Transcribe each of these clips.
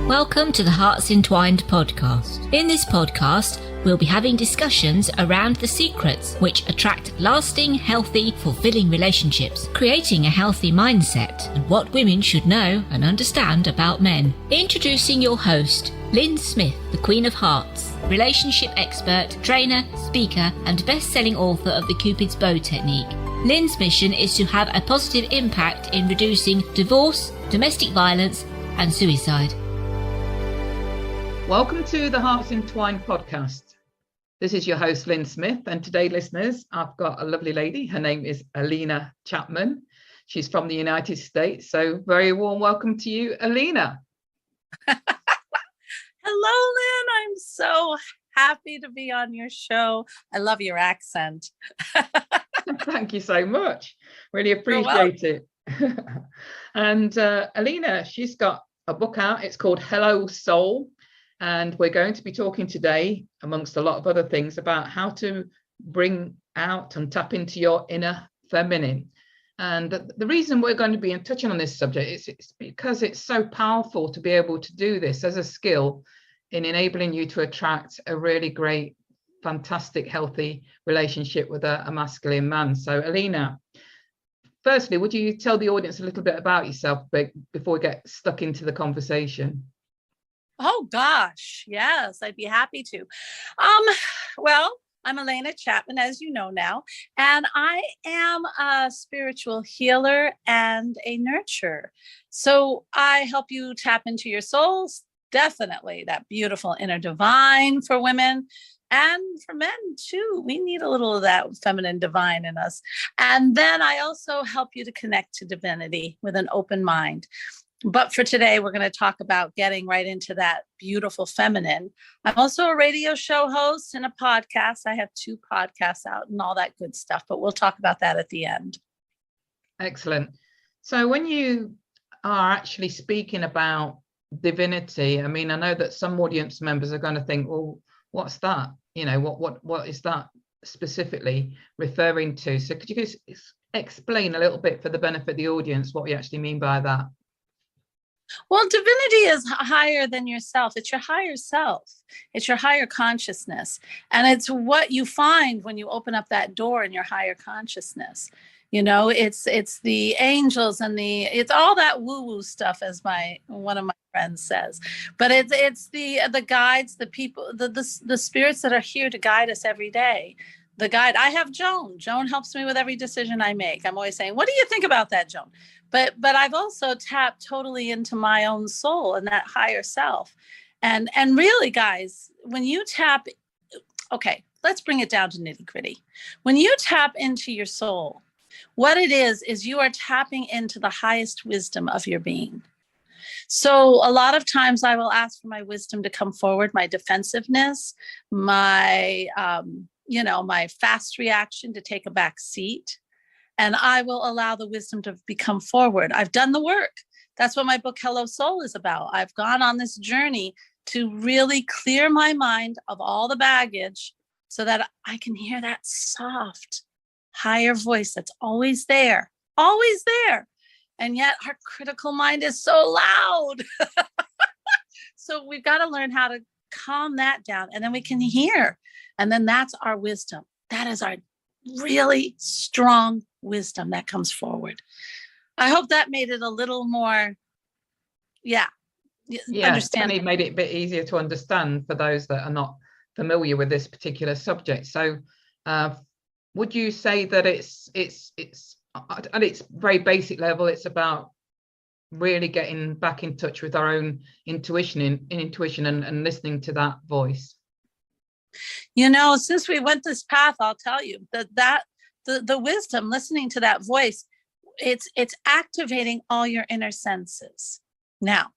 Welcome to the Hearts Entwined podcast. In this podcast, we'll be having discussions around the secrets which attract lasting, healthy, fulfilling relationships, creating a healthy mindset, and what women should know and understand about men. Introducing your host, Lyn Smith, the Queen of Hearts, relationship expert, trainer, speaker, and best-selling author of the Cupid's Bow technique. Lyn's mission is to have a positive impact in reducing divorce, domestic violence, and suicide. Welcome to the Hearts Entwined podcast. This is your host, Lyn Smith, and today, listeners, I've got a lovely lady. Her name is Alena Chapman. She's from the United States, so very warm welcome to you, Alena. Hello, Lyn. I'm so happy to be on your show. I love your accent. Thank you so much. Really appreciate it. And Alena, she's got a book out. It's called Hello Soul. And we're going to be talking today, amongst a lot of other things, about how to bring out and tap into your inner feminine. And the reason we're going to be touching on this subject is it's because it's so powerful to be able to do this as a skill in enabling you to attract a really great, fantastic, healthy relationship with a masculine man. So, Alena, firstly, would you tell the audience a little bit about yourself before we get stuck into the conversation? Oh, gosh. Yes, I'd be happy to. Well, I'm Alena Chapman, as you know now, and I am a spiritual healer and a nurturer. So I help you tap into your souls, definitely that beautiful inner divine for women and for men too. We need a little of that feminine divine in us. And then I also help you to connect to divinity with an open mind. But for today, we're going to talk about getting right into that beautiful feminine. I'm also a radio show host and a podcast. I have 2 podcasts out and all that good stuff, but we'll talk about that at the end. Excellent. So when you are actually speaking about divinity, I mean, I know that some audience members are going to think, well, what's that? You know, what is that specifically referring to? So could you just explain a little bit for the benefit of the audience what we actually mean by that? Well, divinity is higher than yourself. It's your higher self. It's your higher consciousness. And it's what you find when you open up that door in your higher consciousness. You know, it's the angels and it's all that woo-woo stuff, as one of my friends says. But it's the guides, the people, the spirits that are here to guide us every day. The guide. I have Joan. Joan helps me with every decision I make. I'm always saying, what do you think about that, Joan? But I've also tapped totally into my own soul and that higher self. And really, guys, when you tap, okay, let's bring it down to nitty gritty. When you tap into your soul, what it is you are tapping into the highest wisdom of your being. So a lot of times I will ask for my wisdom to come forward, my defensiveness, my my fast reaction to take a back seat. And I will allow the wisdom to become forward. I've done the work. That's what my book, Hello Soul, is about. I've gone on this journey to really clear my mind of all the baggage so that I can hear that soft, higher voice that's always there. And yet our critical mind is so loud. So we've got to learn how to calm that down, and then we can hear. And then that's our wisdom. That is our really strong wisdom that comes forward. I hope that made it a little more, understand. It made it a bit easier to understand for those that are not familiar with this particular subject. So would you say that it's at its very basic level, it's about really getting back in touch with our own intuition and listening to that voice? You know, since we went this path, I'll tell you that the wisdom, listening to that voice, it's activating all your inner senses. Now,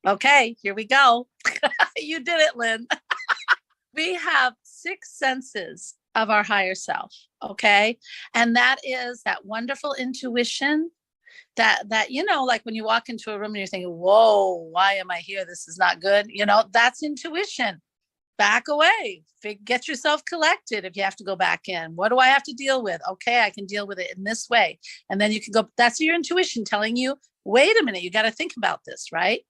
okay, here we go. You did it, Lyn. We have 6 senses of our higher self, okay? And that is that wonderful intuition that like when you walk into a room and you're thinking, whoa, why am I here? This is not good. That's intuition. Back away, get yourself collected. If you have to go back in, what do I have to deal with? Okay, I can deal with it in this way. And then you can go, that's your intuition telling you, wait a minute, you got to think about this, right?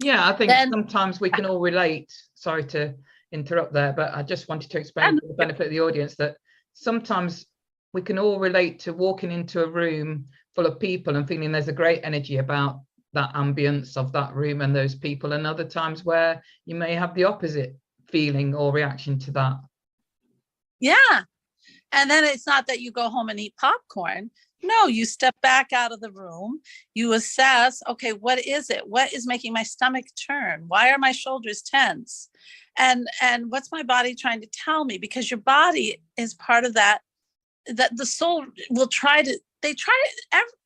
Yeah, I think then sometimes we can all relate. Sorry to interrupt there, but I just wanted to explain for the benefit of the audience that sometimes we can all relate to walking into a room full of people and feeling there's a great energy about that ambience of that room and those people, and other times where you may have the opposite feeling or reaction to that. yeah. And then it's not that you go home and eat popcorn. No, you step back out of the room, you assess, okay, what is it? What is making my stomach turn? Why are my shoulders tense? And what's my body trying to tell me? Because your body is part of that the soul will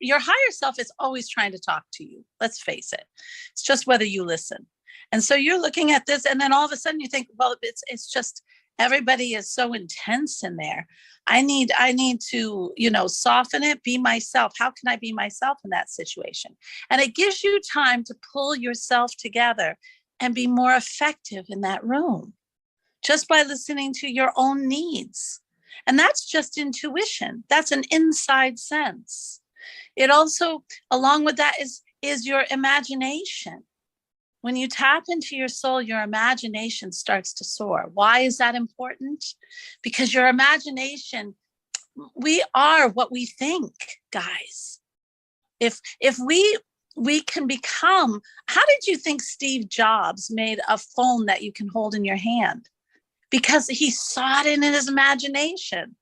your higher self is always trying to talk to you. Let's face it. It's just whether you listen. And so you're looking at this, and then all of a sudden you think, well, it's just everybody is so intense in there. I need to, soften it, be myself. How can I be myself in that situation? And it gives you time to pull yourself together and be more effective in that room just by listening to your own needs. And that's just intuition. That's an inside sense. It also, along with that, is your imagination. When you tap into your soul, your imagination starts to soar. Why is that important? Because your imagination, we are what we think, guys. If we can become, how did you think Steve Jobs made a phone that you can hold in your hand? Because he saw it in his imagination.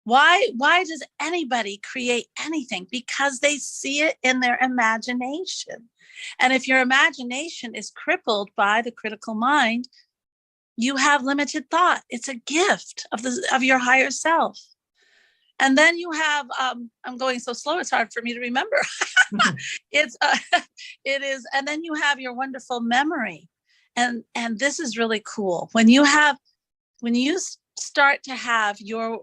Why does anybody create anything? Because they see it in their imagination. And if your imagination is crippled by the critical mind, you have limited thought. It's a gift of your higher self. And then you have, I'm going so slow, it's hard for me to remember. It is, and then you have your wonderful memory. And this is really cool. When you start to have your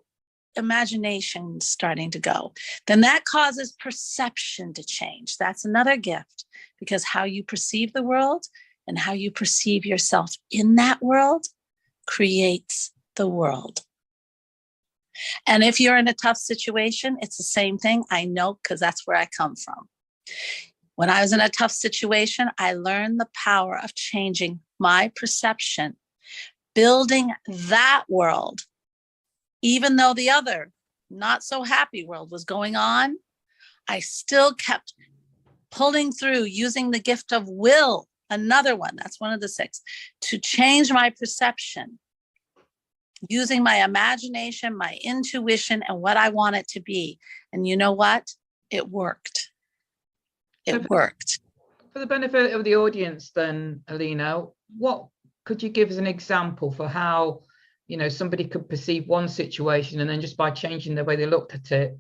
imagination starting to go, then that causes perception to change. That's another gift, because how you perceive the world and how you perceive yourself in that world creates the world. And if you're in a tough situation, it's the same thing. I know, because that's where I come from. When I was in a tough situation, I learned the power of changing my perception, building that world. Even though the other not so happy world was going on, I still kept pulling through, using the gift of will, another one, that's one of the 6, to change my perception, using my imagination, my intuition, and what I want it to be. And you know what? It worked. It worked. For the benefit of the audience then, Alena, what could you give as an example for how, somebody could perceive one situation and then just by changing the way they looked at it,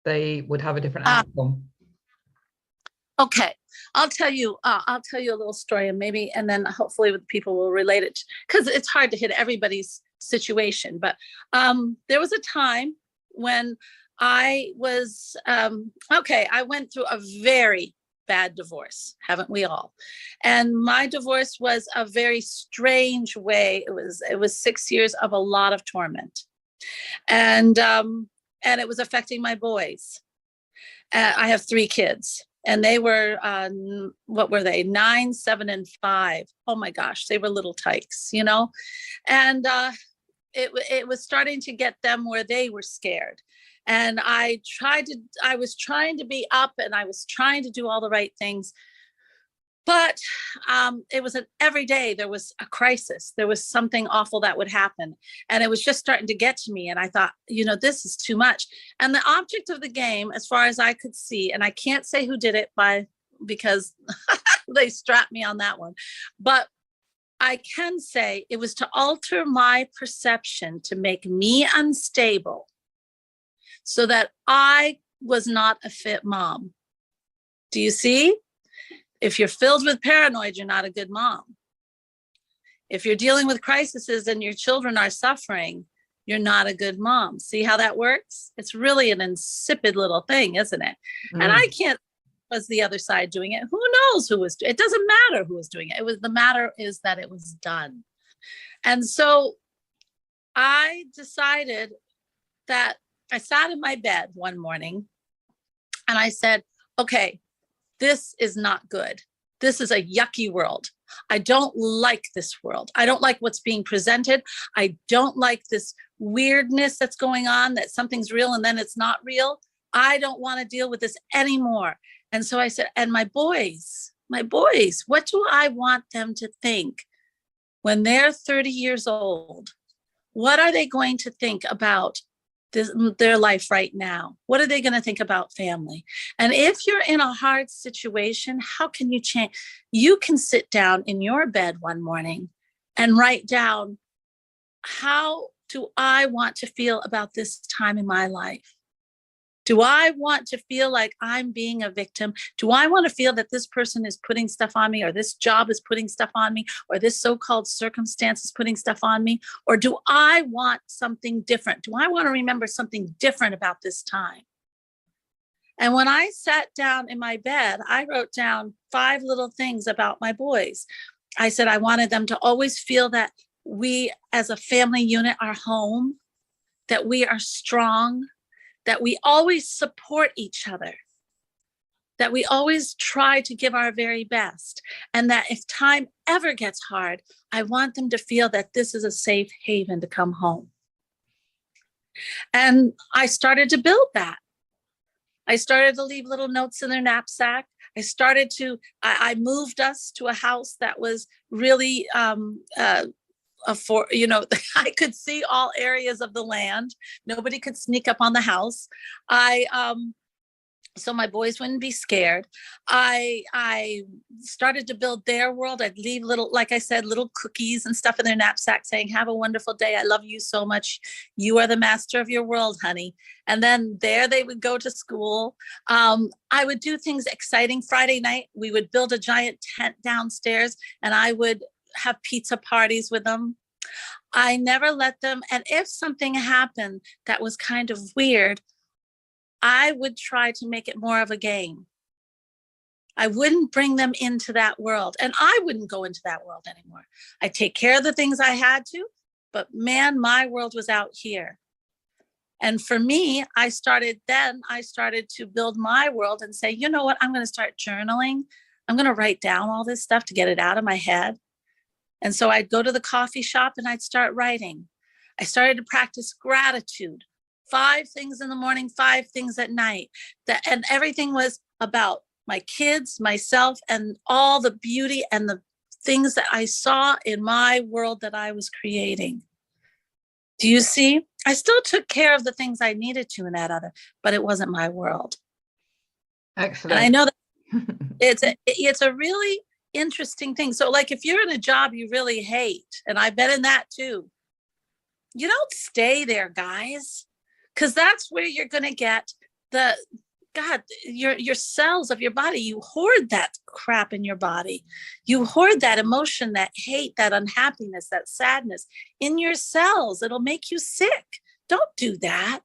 they would have a different outcome? Okay, I'll tell you a little story, and then hopefully people will relate it, because it's hard to hit everybody's situation. But there was a time when I was, I went through a very bad divorce, haven't we all? And my divorce was a very strange way. It was 6 years of a lot of torment, and it was affecting my boys. I have 3 kids, and they were what were they? 9, 7, and 5. Oh my gosh, they were little tykes, and it was starting to get them where they were scared. And I was trying to be up, and I was trying to do all the right things. But it was every day there was a crisis. There was something awful that would happen. And it was just starting to get to me. And I thought, this is too much. And the object of the game, as far as I could see, and I can't say who did it because they strapped me on that one. But I can say it was to alter my perception, to make me unstable, so that I was not a fit mom. Do you see? If you're filled with paranoid, you're not a good mom. If you're dealing with crises and your children are suffering, you're not a good mom. See how that works? It's really an insipid little thing, isn't it? And I can't, was the other side doing it? Who knows who was doing it? It doesn't matter who was doing it. The matter is that it was done. And so I decided that I sat in my bed one morning and I said, okay, this is not good. This is a yucky world. I don't like this world. I don't like what's being presented. I don't like this weirdness that's going on, that something's real and then it's not real. I don't want to deal with this anymore. And so I said, and my boys, what do I want them to think when they're 30 years old? What are they going to think about their life right now? What are they going to think about family? And if you're in a hard situation, how can you change? You can sit down in your bed one morning and write down, how do I want to feel about this time in my life? Do I want to feel like I'm being a victim? Do I want to feel that this person is putting stuff on me, or this job is putting stuff on me, or this so-called circumstance is putting stuff on me? Or do I want something different? Do I want to remember something different about this time? And when I sat down in my bed, I wrote down 5 little things about my boys. I said I wanted them to always feel that we as a family unit are home, that we are strong, that we always support each other, that we always try to give our very best, and that if time ever gets hard, I want them to feel that this is a safe haven to come home. And I started to build that. I started to leave little notes in their knapsack. I moved us to a house that was really I could see all areas of the land. Nobody could sneak up on the house. So my boys wouldn't be scared. I started to build their world. I'd leave little, like I said, little cookies and stuff in their knapsack saying, have a wonderful day. I love you so much. You are the master of your world, honey. And then there they would go to school. I would do things exciting. Friday night, we would build a giant tent downstairs, and I would have pizza parties with them. I never let them, and if something happened that was kind of weird, I would try to make it more of a game. I wouldn't bring them into that world, and I wouldn't go into that world anymore. I'd take care of the things I had to, but man, my world was out here. And for me, I started to build my world and say, you know what, I'm going to start journaling. I'm going to write down all this stuff to get it out of my head. And so I'd go to the coffee shop and I'd start writing. I started to practice gratitude. 5 things in the morning, 5 things at night. And everything was about my kids, myself, and all the beauty and the things that I saw in my world that I was creating. Do you see? I still took care of the things I needed to in that other, but it wasn't my world. Excellent. And I know that it's a really interesting thing. So like if you're in a job you really hate, and I've been in that too, you don't stay there, guys, because that's where you're going to get your cells of your body. You hoard that crap in your body. You hoard that emotion, that hate, that unhappiness, that sadness in your cells. It'll make you sick. Don't do that.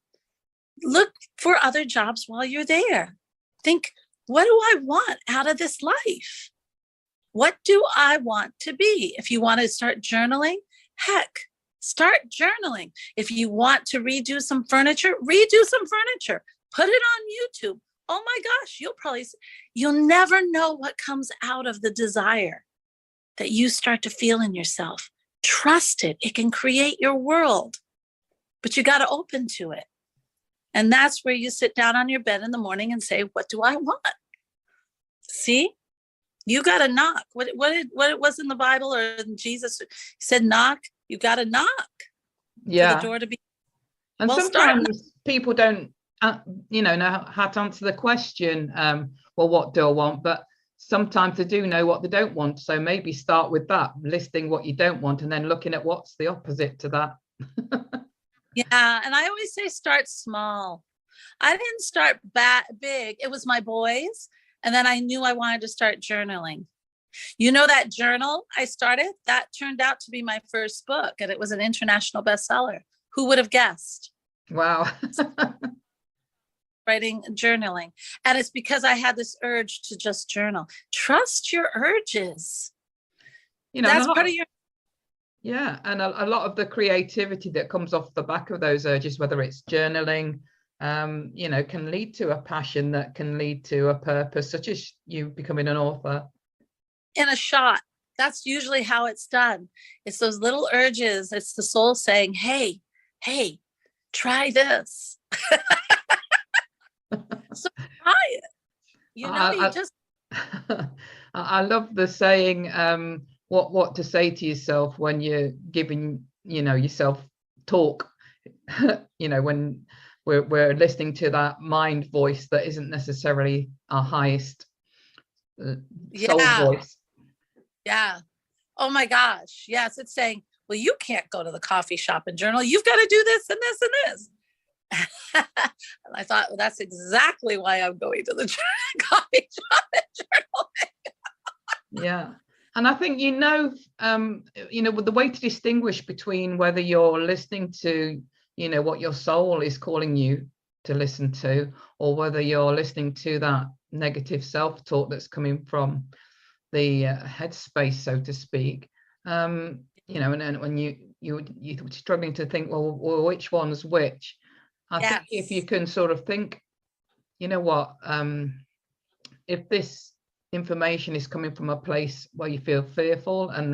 Look for other jobs while you're there. Think, what do I want out of this life? What do I want to be? If you want to start journaling, heck, start journaling. If you want to redo some furniture, put it on YouTube. Oh my gosh, you'll never know what comes out of the desire that you start to feel in yourself. Trust it. It can create your world, but you got to open to it. And that's where you sit down on your bed in the morning and say, what do I want? See? You got to knock. What it was in the Bible or in Jesus, he said, knock. You got to knock. Yeah. For the door to be. And sometimes people don't, know how to answer the question. Well, what do I want? But sometimes they do know what they don't want. So maybe start with that, listing what you don't want, and then looking at what's the opposite to that. Yeah. And I always say, start small. I didn't start big. It was my boys. And then I knew I wanted to start journaling. You know, that journal I started, that turned out to be my first book, and it was an international bestseller. Who would have guessed? Wow. Writing, journaling. And it's because I had this urge to just journal. Trust your urges. That's part of your. Yeah. And a lot of the creativity that comes off the back of those urges, whether it's journaling, can lead to a passion that can lead to a purpose, such as you becoming an author. in a shot. That's usually how it's done. It's those little urges. It's the soul saying, hey, try this. So try it. You know, you just. I love the saying, what to say to yourself when you're giving, yourself talk, when we're listening to that mind voice that isn't necessarily our highest soul voice. Yeah. Oh my gosh. Yes. It's saying, well, you can't go to the coffee shop and journal. You've got to do this and this and this. And I thought, well, that's exactly why I'm going to the coffee shop and journaling. Yeah. And I think, with the way to distinguish between whether you're listening to, what your soul is calling you to listen to, or whether you're listening to that negative self-talk that's coming from the headspace, so to speak. And when you're struggling to think, well, which one's which? I think if you can sort of think, if this information is coming from a place where you feel fearful and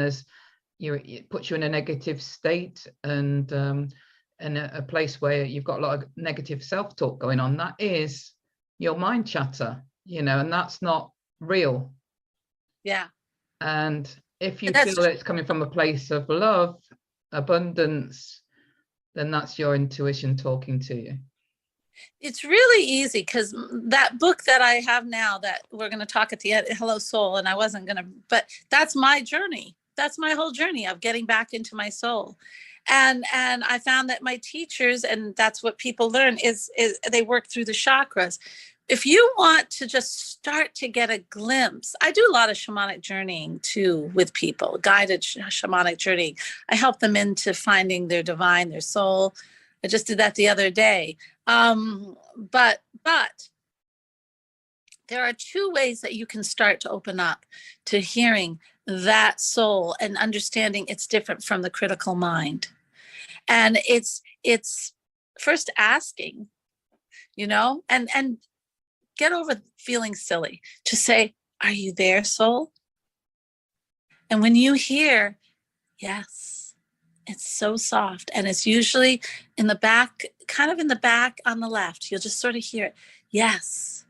it puts you in a negative state, and a place where you've got a lot of negative self-talk going on, that is your mind chatter, and that's not real. Yeah. And if you feel that it's coming from a place of love, abundance, then that's your intuition talking to you. It's really easy, because that book that I have now that we're going to talk at the end, Hello Soul, and I wasn't going to, but that's my journey. That's my whole journey of getting back into my soul. And I found that my teachers, and that's what people learn, is they work through the chakras. If you want to just start to get a glimpse, I do a lot of shamanic journeying too with people, guided shamanic journeying. I help them into finding their divine, their soul. I just did that the other day. But there are two ways that you can start to open up to hearing that soul and understanding it's different from the critical mind. And it's first asking, and get over feeling silly, to say, are you there, soul? And when you hear, yes, it's so soft. And it's usually in the back, kind of in the back on the left. You'll just sort of hear it. Yes.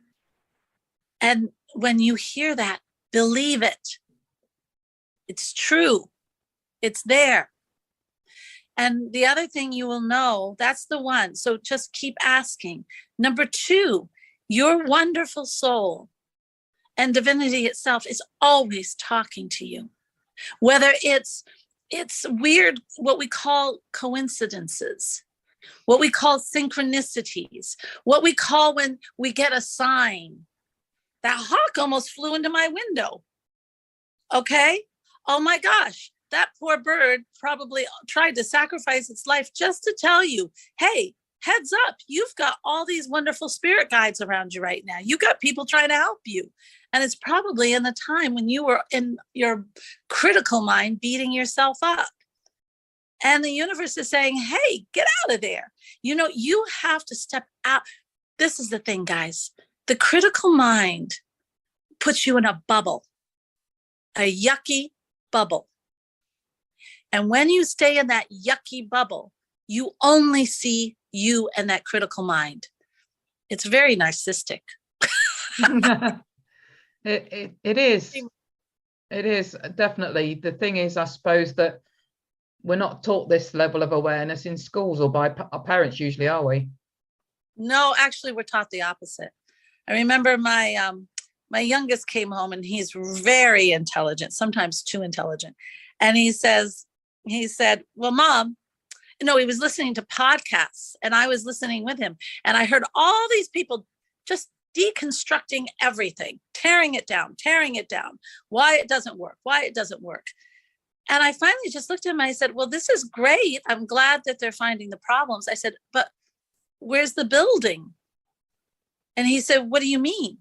And when you hear that, believe it. It's true. It's there. And the other thing you will know, that's the one. So just keep asking. Number two, your wonderful soul and divinity itself is always talking to you. Whether it's weird, what we call coincidences, what we call synchronicities, what we call when we get a sign. That hawk almost flew into my window. Okay? Oh my gosh, that poor bird probably tried to sacrifice its life just to tell you, hey, heads up, you've got all these wonderful spirit guides around you right now. You got people trying to help you. And it's probably in the time when you were in your critical mind beating yourself up. And the universe is saying, hey, get out of there. You have to step out. This is the thing, guys. The critical mind puts you in a bubble, a yucky bubble. And when you stay in that yucky bubble, you only see you and that critical mind. It's very narcissistic. It is. It is, definitely. The thing is, I suppose, that we're not taught this level of awareness in schools or by our parents usually, are we? No, actually, we're taught the opposite. I remember my youngest came home, and he's very intelligent, sometimes too intelligent. And he said, well, Mom, he was listening to podcasts, and I was listening with him. And I heard all these people just deconstructing everything, tearing it down, why it doesn't work. And I finally just looked at him and I said, well, this is great. I'm glad that they're finding the problems. I said, but where's the building? And he said, what do you mean?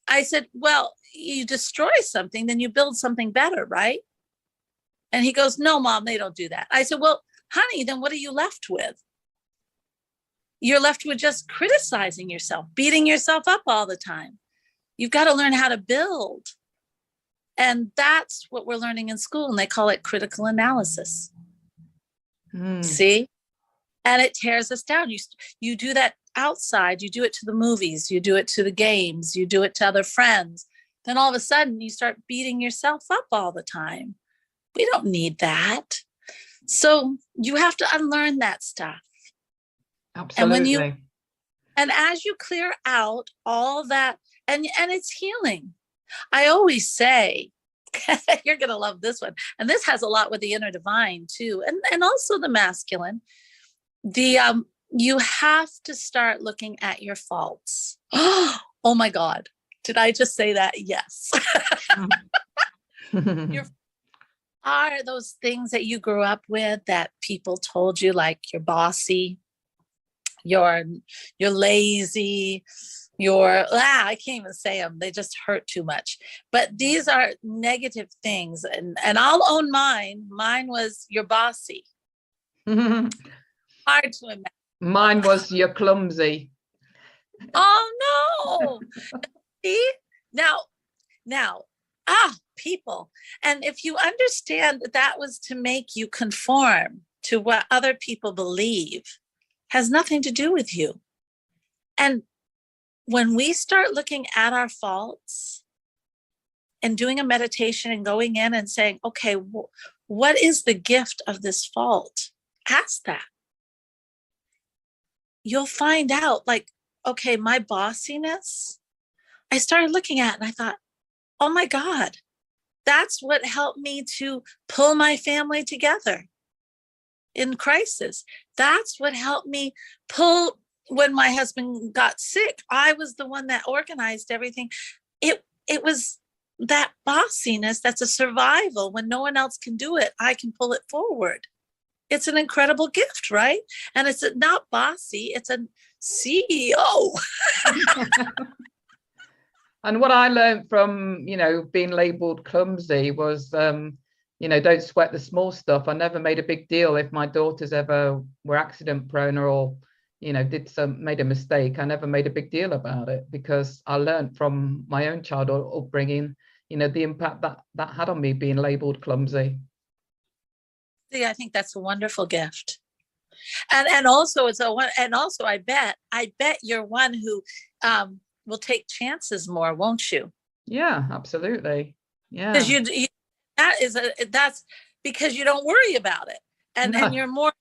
I said, well, you destroy something, then you build something better, right? And he goes, no, Mom, they don't do that. I said, well, honey, then what are you left with? You're left with just criticizing yourself, beating yourself up all the time. You've got to learn how to build. And that's what we're learning in school, and they call it critical analysis. See? And it tears us down. You do that outside, you do it to the movies, you do it to the games, you do it to other friends. Then all of a sudden you start beating yourself up all the time. We don't need that. So you have to unlearn that stuff. Absolutely. And as you clear out all that, and it's healing. I always say, you're going to love this one. And this has a lot with the inner divine too. And also the masculine. You have to start looking at your faults. Oh my God. Did I just say that? Yes. Are those things that you grew up with that people told you, like you're bossy, you're lazy, I can't even say them. They just hurt too much. But these are negative things. And I'll own mine. Mine was you're bossy. Hard to imagine. Mine was you're clumsy. Oh no. See? Now, people. And if you understand that was to make you conform to what other people believe, has nothing to do with you. And when we start looking at our faults and doing a meditation and going in and saying, okay, what is the gift of this fault? Ask that. You'll find out, like, okay, my bossiness, I started looking at it and I thought, oh my God, that's what helped me to pull my family together in crisis. That's what helped me pull when my husband got sick. I was the one that organized everything. It was that bossiness that's a survival. When no one else can do it, I can pull it forward. It's an incredible gift, right? And it's not bossy, it's a CEO. And what I learned from, being labeled clumsy was, don't sweat the small stuff. I never made a big deal if my daughters ever were accident prone or, made a mistake. I never made a big deal about it because I learned from my own childhood upbringing, the impact that had on me being labeled clumsy. See, I think that's a wonderful gift. And also I bet you're one who will take chances more, won't you? Yeah, absolutely. Yeah. Because that's because you don't worry about it. And you're more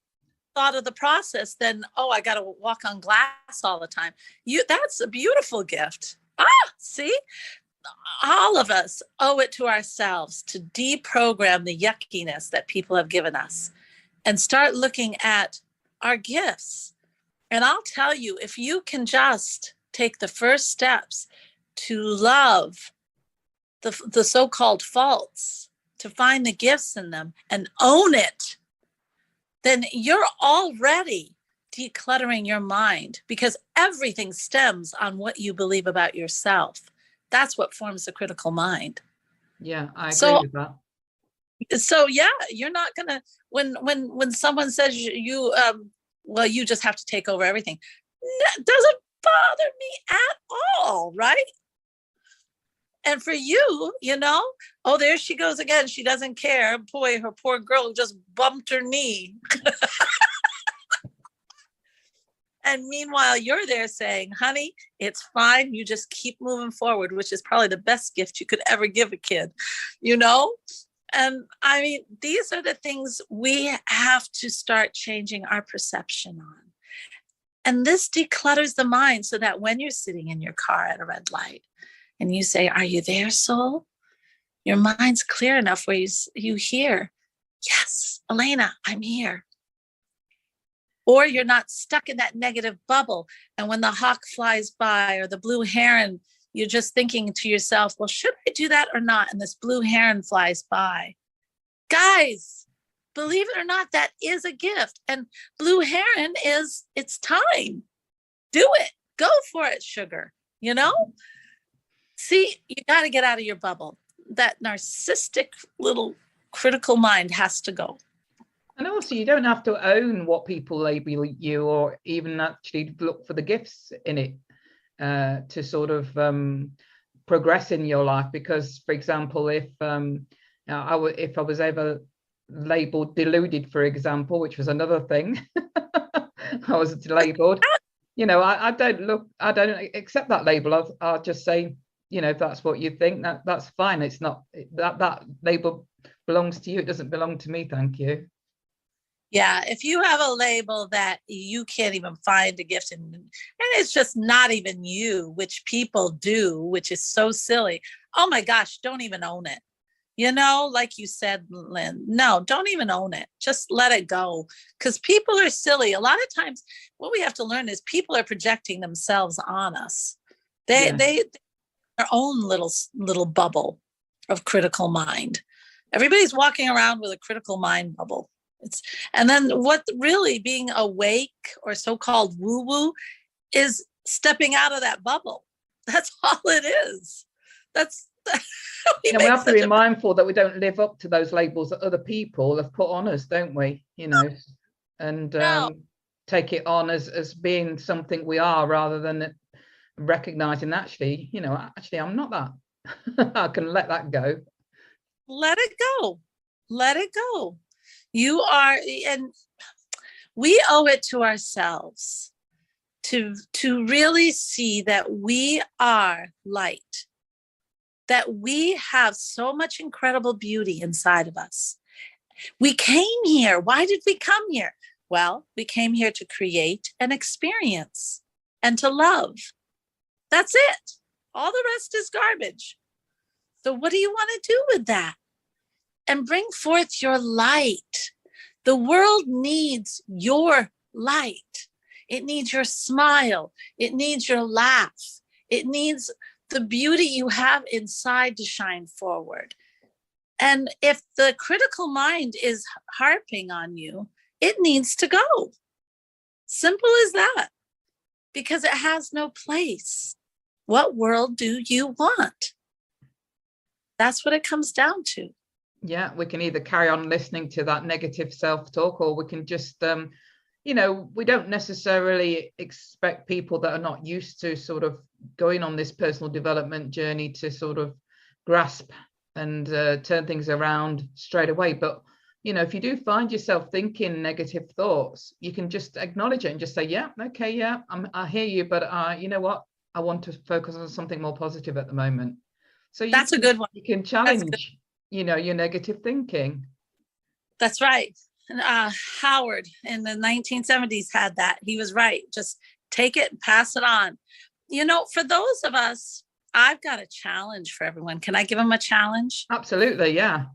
thought of the process than, I got to walk on glass all the time. That's a beautiful gift. See? All of us owe it to ourselves to deprogram the yuckiness that people have given us and start looking at our gifts. And I'll tell you, if you can just take the first steps to love the so-called faults, to find the gifts in them and own it, then you're already decluttering your mind, because everything stems on what you believe about yourself. That's what forms the critical mind. Yeah, I agree with that. So yeah, you're not gonna, when someone says you just have to take over everything, that doesn't bother me at all, right? And for you, there she goes again. She doesn't care. Boy, her poor girl just bumped her knee. And meanwhile, you're there saying, honey, it's fine. You just keep moving forward, which is probably the best gift you could ever give a kid, And I mean, these are the things we have to start changing our perception on. And this declutters the mind so that when you're sitting in your car at a red light and you say, are you there, soul? Your mind's clear enough where you hear, yes, Alena, I'm here. Or you're not stuck in that negative bubble. And when the hawk flies by or the blue heron, you're just thinking to yourself, well, should I do that or not? And this blue heron flies by. Guys, believe it or not, that is a gift. And blue heron it's time. Do it. Go for it, sugar. See, you got to get out of your bubble. That narcissistic little critical mind has to go. And also, you don't have to own what people label you, or even actually look for the gifts in it to sort of progress in your life. Because, for example, if if I was ever labeled deluded, for example, which was another thing, I was labeled. I don't accept that label. I'll just say, if that's what you think, that's fine. It's not that label belongs to you. It doesn't belong to me. Thank you. Yeah, if you have a label that you can't even find a gift in, and it's just not even you, which people do, which is so silly. Oh my gosh, don't even own it. Like you said, Lynn, no, don't even own it. Just let it go. Because people are silly. A lot of times what we have to learn is people are projecting themselves on us. They their own little bubble of critical mind. Everybody's walking around with a critical mind bubble. And then what really being awake or so-called woo-woo is stepping out of that bubble. That's all it is. We have to be mindful that we don't live up to those labels that other people have put on us, don't we? And take it on as being something we are, rather than recognizing actually I'm not that. I can let that go. Let it go. Let it go. You are, and we owe it to ourselves to really see that we are light, that we have so much incredible beauty inside of us. We came here. Why did we come here? Well, we came here to create an experience and to love. That's it. All the rest is garbage. So what do you want to do with that? And bring forth your light. The world needs your light. It needs your smile. It needs your laugh. It needs the beauty you have inside to shine forward. And if the critical mind is harping on you, it needs to go. Simple as that. Because it has no place. What world do you want? That's what it comes down to. Yeah, we can either carry on listening to that negative self-talk, or we can just, we don't necessarily expect people that are not used to sort of going on this personal development journey to sort of grasp and turn things around straight away. But, if you do find yourself thinking negative thoughts, you can just acknowledge it and just say, yeah, okay, yeah, I hear you, but you know what? I want to focus on something more positive at the moment. So that's a good one. You can challenge your negative thinking. That's right. And Howard in the 1970s had that. He was right. Just take it and pass it on. For those of us, I've got a challenge for everyone. Can I give them a challenge? Absolutely, yeah.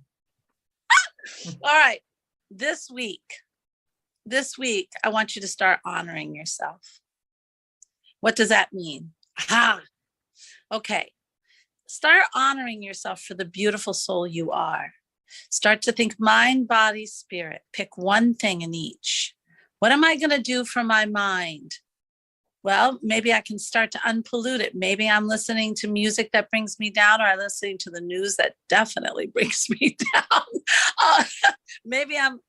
All right. This week, I want you to start honoring yourself. What does that mean? Okay. Start honoring yourself for the beautiful soul you are. Start to think mind, body, spirit. Pick one thing in each. What am I going to do for my mind? Well, maybe I can start to unpollute it. Maybe I'm listening to music that brings me down, or I'm listening to the news that definitely brings me down. Maybe I'm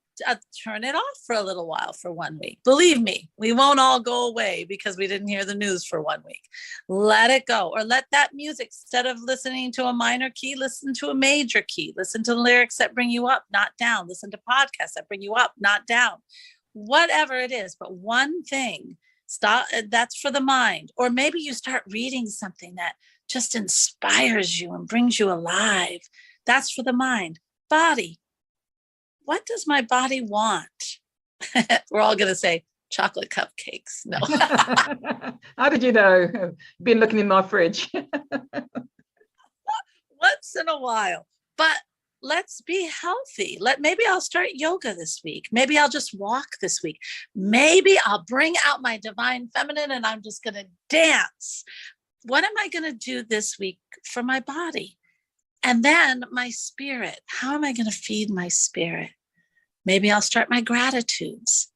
turn it off for a little while for 1 week. Believe me, we won't all go away because we didn't hear the news for 1 week. Let it go. Or let that music, instead of listening to a minor key, listen to a major key. Listen to lyrics that bring you up, not down. Listen to podcasts that bring you up, not down. Whatever it is, but one thing, stop. That's for the mind. Or maybe you start reading something that just inspires you and brings you alive. That's for the mind. Body. What does my body want? We're all going to say chocolate cupcakes. No. How did you know? Been looking in my fridge. Once in a while. But let's be healthy. Maybe I'll start yoga this week. Maybe I'll just walk this week. Maybe I'll bring out my divine feminine and I'm just going to dance. What am I going to do this week for my body? And then my spirit. How am I going to feed my spirit? Maybe I'll start my gratitudes.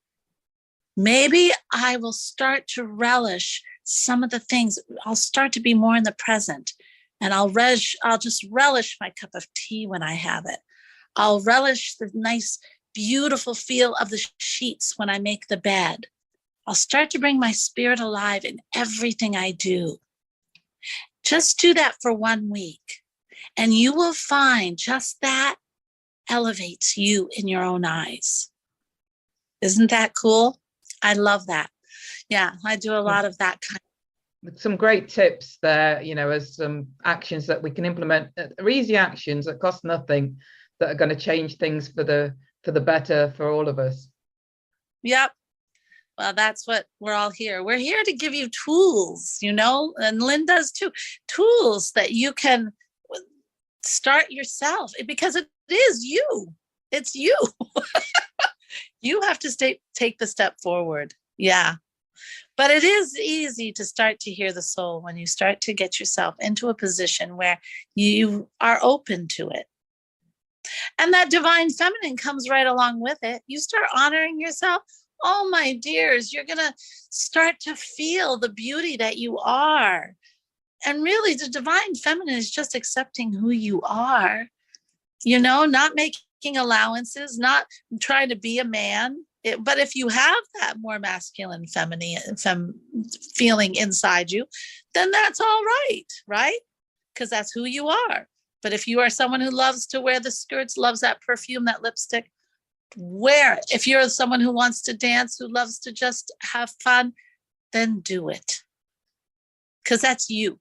Maybe I will start to relish some of the things. I'll start to be more in the present. And I'll just relish my cup of tea when I have it. I'll relish the nice, beautiful feel of the sheets when I make the bed. I'll start to bring my spirit alive in everything I do. Just do that for 1 week, and you will find just that elevates you in your own eyes. Isn't that cool? I love that. Yeah, I do a lot of that kind. Some great tips there, as some actions that we can implement. They're easy actions that cost nothing, that are going to change things for the better for all of us. Yep. Well, that's what we're all here. We're here to give you tools, and Lyn does too. Tools that you can start yourself, because it is you. It's you. You have to take the step forward. Yeah. But it is easy to start to hear the soul when you start to get yourself into a position where you are open to it. And that divine feminine comes right along with it. You start honoring yourself. Oh, my dears, you're going to start to feel the beauty that you are. And really, the divine feminine is just accepting who you are, not making allowances, not trying to be a man. But if you have that more masculine, feminine feeling inside you, then that's all right? Because that's who you are. But if you are someone who loves to wear the skirts, loves that perfume, that lipstick, wear it. If you're someone who wants to dance, who loves to just have fun, then do it. Because that's you.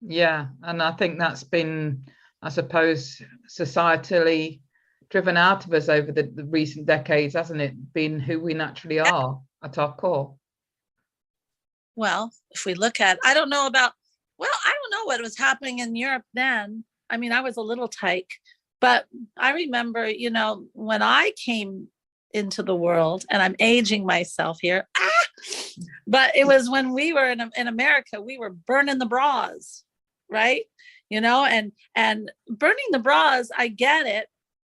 Yeah. And I think that's been, I suppose, societally driven out of us over the recent decades, hasn't it? Been who we naturally are at our core. Well, if we look at, I don't know what was happening in Europe then. I mean, I was a little tyke, but I remember, when I came into the world, and I'm aging myself here, but it was when we were in America, we were burning the bras, right? And burning the bras, I get it.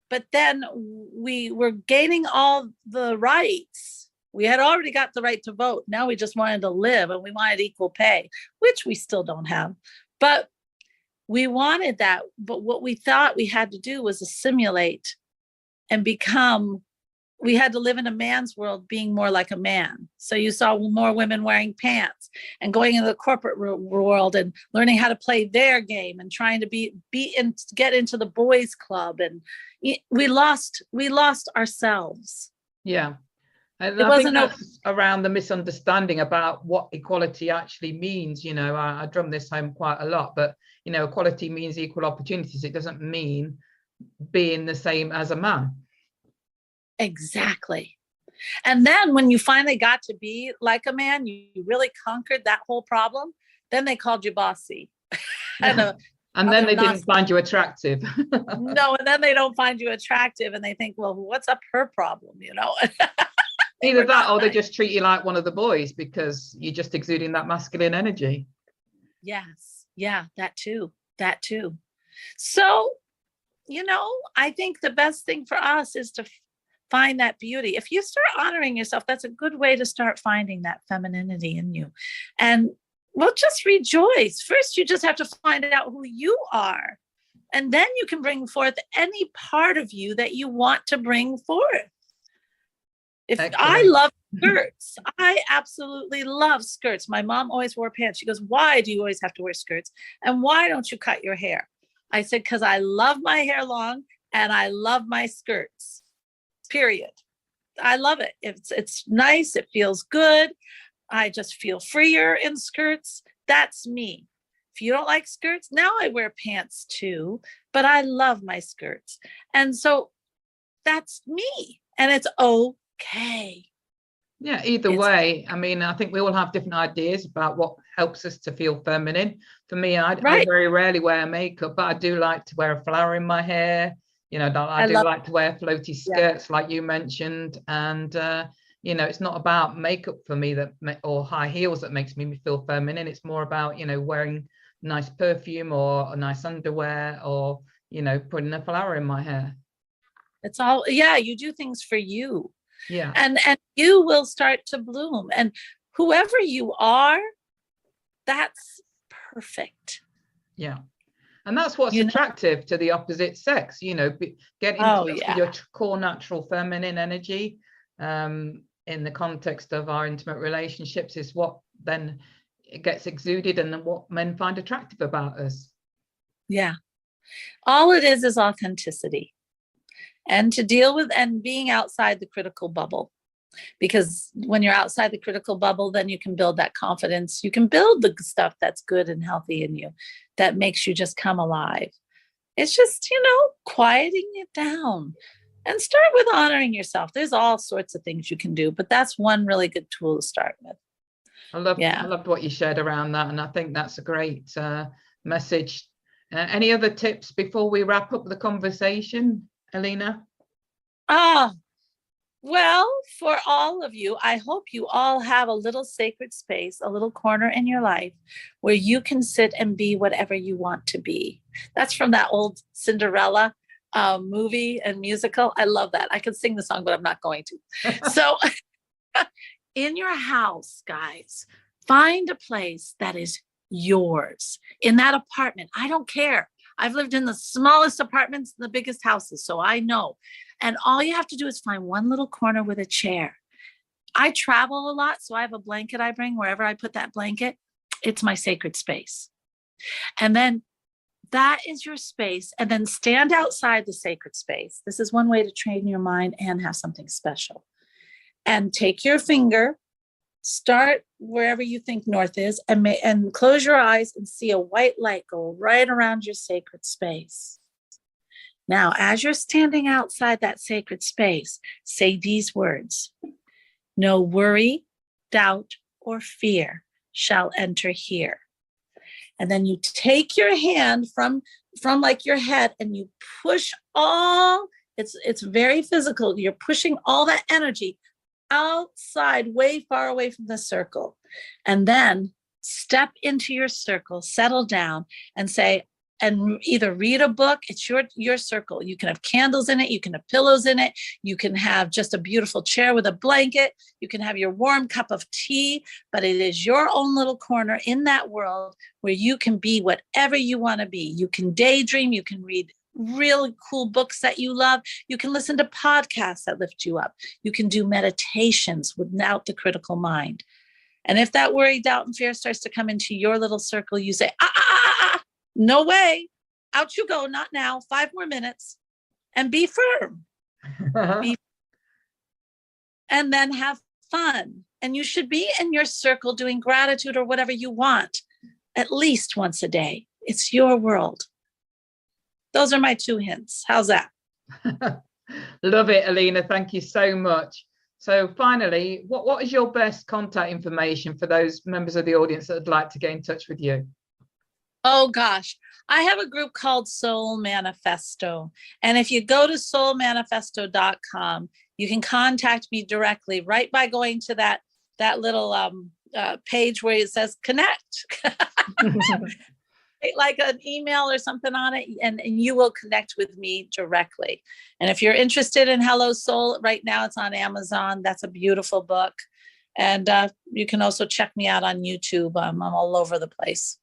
But then we were gaining all the rights. We had already got the right to vote. Now we just wanted to live, and we wanted equal pay, which we still don't have. But we wanted that. But what we thought we had to do was assimilate and we had to live in a man's world, being more like a man. So you saw more women wearing pants and going into the corporate world and learning how to play their game and trying to get into the boys' club. And we lost ourselves. Yeah. And I think that's around the misunderstanding about what equality actually means. I drum this home quite a lot, but equality means equal opportunities. It doesn't mean being the same as a man. Exactly. And then when you finally got to be like a man, you really conquered that whole problem. Then they called you bossy. And then they didn't find you attractive. No, and then they don't find you attractive, and they think, well, what's up her problem? Either that, or they just treat you like one of the boys because you're just exuding that masculine energy. Yes. Yeah, that too. So, I think the best thing for us is to find that beauty. If you start honoring yourself, that's a good way to start finding that femininity in you. And well, just rejoice. First, you just have to find out who you are. And then you can bring forth any part of you that you want to bring forth. Excellent. I love skirts. I absolutely love skirts. My mom always wore pants. She goes, why do you always have to wear skirts? And why don't you cut your hair? I said, because I love my hair long and I love my skirts. Period. I love it. It's nice. It feels good. I just feel freer in skirts. That's me. If you don't like skirts, now I wear pants too, but I love my skirts. And so that's me. And it's okay. Yeah, either way. I mean, I think we all have different ideas about what helps us to feel feminine. For me, I very rarely wear makeup, but I do like to wear a flower in my hair. I do like to wear floaty skirts, like you mentioned. And, it's not about makeup for me or high heels that makes me feel feminine. It's more about, wearing nice perfume or a nice underwear or, putting a flower in my hair. It's all, you do things for you. Yeah. And you will start to bloom. And whoever you are, that's perfect. Yeah. And that's what's attractive to the opposite sex, get in touch with your core natural feminine energy in the context of our intimate relationships is what then it gets exuded and what men find attractive about us. Yeah. All it is authenticity, and to deal with and being outside the critical bubble. Because when you're outside the critical bubble, then you can build that confidence. You can build the stuff that's good and healthy in you that makes you just come alive. It's just, quieting it down and start with honoring yourself. There's all sorts of things you can do, but that's one really good tool to start with. I loved what you shared around that. And I think that's a great message. Any other tips before we wrap up the conversation, Alena? Well, for all of you, I hope you all have a little sacred space, a little corner in your life where you can sit and be whatever you want to be. That's from that old Cinderella movie and musical. I love that. I could sing the song, but I'm not going to. So in your house, guys, find a place that is yours. In that apartment, I don't care. I've lived in the smallest apartments and the biggest houses, so I know. And all you have to do is find one little corner with a chair. I travel a lot, so I have a blanket I bring wherever I put that blanket. It's my sacred space. And then that is your space. And then stand outside the sacred space. This is one way to train your mind and have something special. And take your finger, start wherever you think north is, and close your eyes and see a white light go right around your sacred space. Now, as you're standing outside that sacred space, say these words: no worry, doubt, or fear shall enter here. And then you take your hand from like your head and you push all, it's very physical. You're pushing all that energy outside, way far away from the circle. And then step into your circle, settle down and say, and either read a book. It's your circle. You can have candles in it. You can have pillows in it. You can have just a beautiful chair with a blanket. You can have your warm cup of tea, but it is your own little corner in that world where you can be whatever you want to be. You can daydream. You can read really cool books that you love. You can listen to podcasts that lift you up. You can do meditations without the critical mind. And if that worry, doubt, and fear starts to come into your little circle, you say, no way. Out you go. Not now. 5 more minutes. And be firm. And then have fun. And you should be in your circle doing gratitude or whatever you want at least once a day. It's your world. Those are my 2 hints. How's that? Love it, Alena. Thank you so much. So finally, what is your best contact information for those members of the audience that would like to get in touch with you? Oh, gosh. I have a group called Soul Manifesto. And if you go to soulmanifesto.com, you can contact me directly right by going to that little page where it says connect. Like an email or something on it, and you will connect with me directly. And if you're interested in Hello Soul, right now it's on Amazon. That's a beautiful book. And you can also check me out on YouTube. I'm all over the place.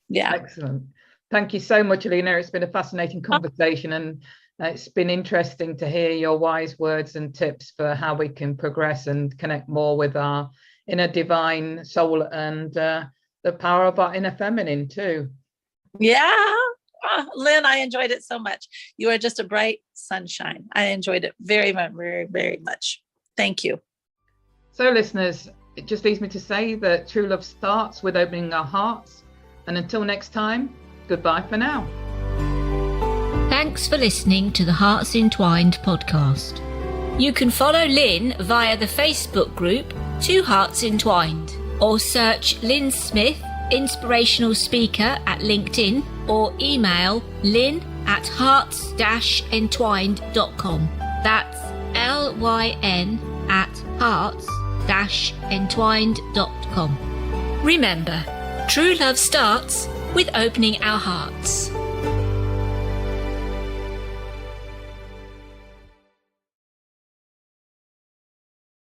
Yeah. Excellent. Thank you so much, Alena. It's been a fascinating conversation, and it's been interesting to hear your wise words and tips for how we can progress and connect more with our inner divine soul and the power of our inner feminine too. Yeah. Lyn, I enjoyed it so much. You are just a bright sunshine. I enjoyed it very, very, very much. Thank you. So listeners, it just leaves me to say that true love starts with opening our hearts. And until next time, goodbye for now. Thanks for listening to the Hearts Entwined podcast. You can follow Lyn via the Facebook group 2 Hearts Entwined, or search Lyn Smith, inspirational speaker, at LinkedIn, or email lyn@hearts-entwined.com. That's LYN@hearts-entwined.com. Remember, true love starts with opening our hearts.